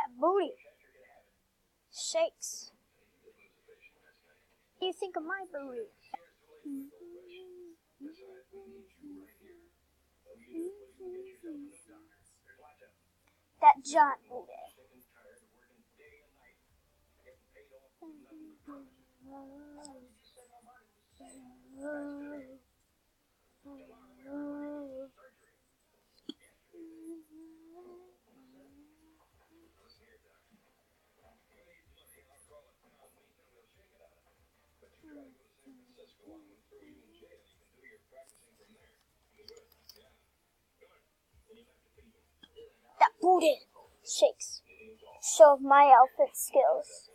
That booty shakes. What do you think of my booty? That giant booty. That booty shakes. Show my outfit skills.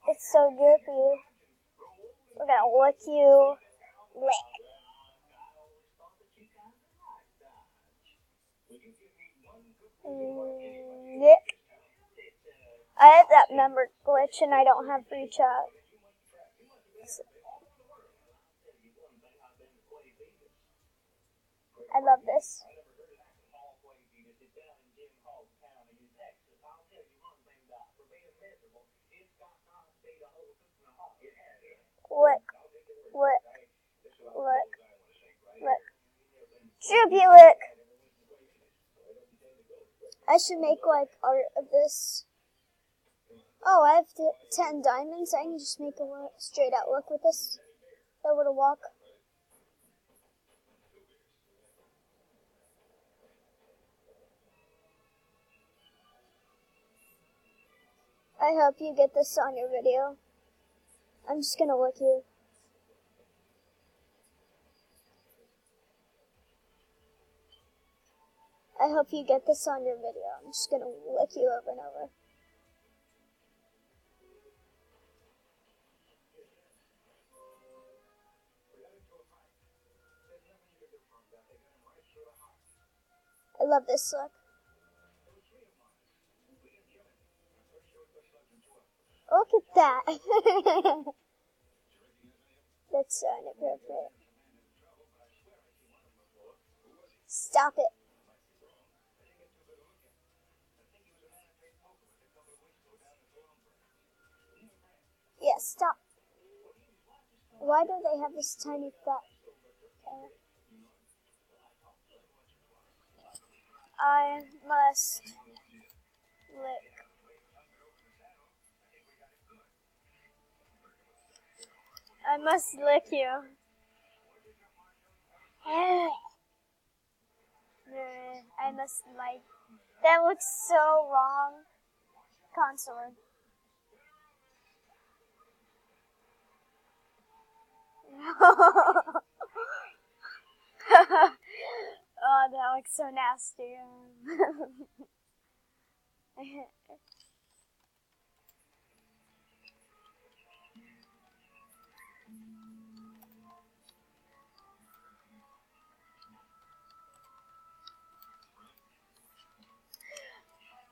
It's so drippy. We're gonna lick you. Lick. Lick. I have that member glitch and I don't have free chat. I love this. Lick. Lick. Lick. Lick. Drippy lick. I should make like art of this. Oh, I have 10 diamonds. I can just make a straight out look with this. That would walk. I hope you get this on your video. I'm just gonna lick you. I hope you get this on your video. I'm just gonna lick you over and over. I love this look. Look at that. That's so inappropriate. Stop it. Yeah, stop. Why do they have this tiny fat? I must lick. I must lick you. I must like. That looks so wrong. Consort. Oh, that looks so nasty.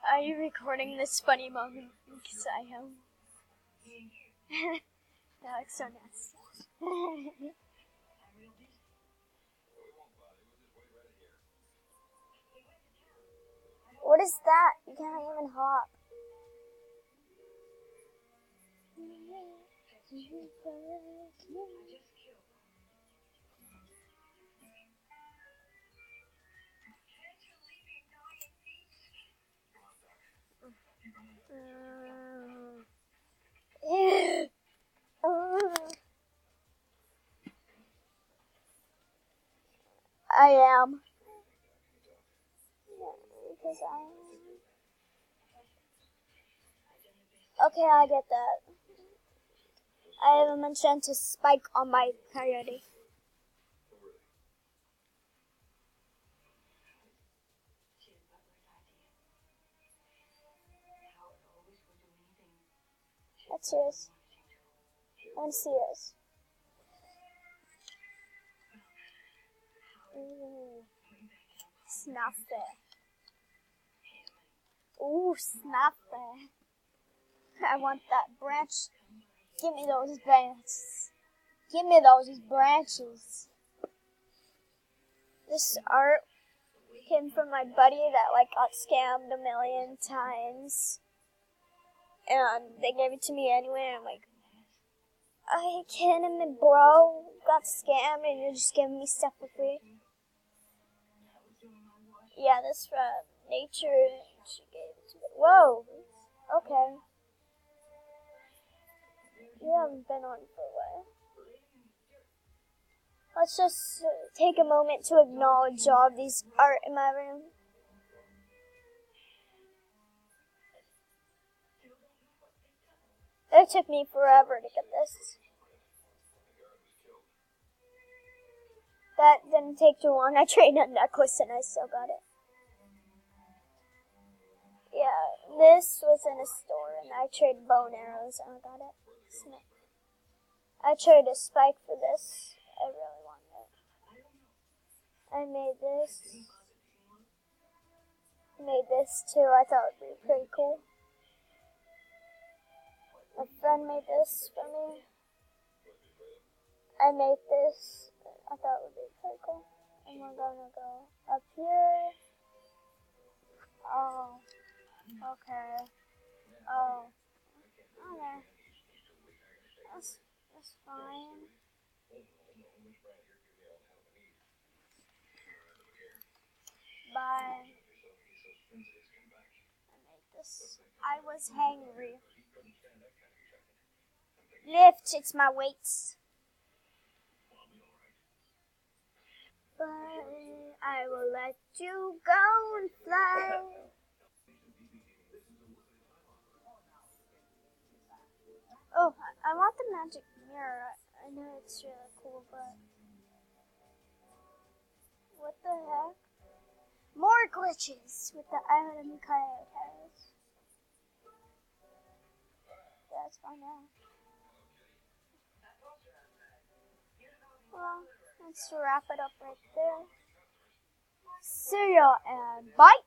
Are you recording this funny moment? Because I am. That looks so nasty. What is that? You can't even hop. I am. Because I am. Okay, I get that. I have a magenta spike on my coyote. That's yours. I want to see yours. Snuff it. Ooh, snuff it. I want that branch. Give me those branches. Give me those branches. This art came from my buddy that like got scammed a million times. And they gave it to me anyway, and I'm like, I can't admit, bro, got scammed and you're just giving me stuff for free. Yeah, this from Nature. She gave it to me. Whoa. Okay. You haven't been on for a while. Let's just take a moment to acknowledge all of these art in my room. It took me forever to get this. That didn't take too long. I traded a necklace and I still got it. Yeah, this was in a store and I traded bow and arrows and I got it. I traded a spike for this. I really wanted it. I made this. Made this too. I thought it would be pretty cool. My friend made this for me. I made this. I thought it would be pretty cool. And we're gonna go up here. Oh. Okay. Oh. Okay. That's fine. Bye. I made this. I was hangry. Lift, it's my weights. But I will let you go and fly. Oh, I want the magic mirror. I know it's really cool, but what the heck? More glitches with the item coyote has. That's fine now. Well, let's wrap it up right there. See ya and bye!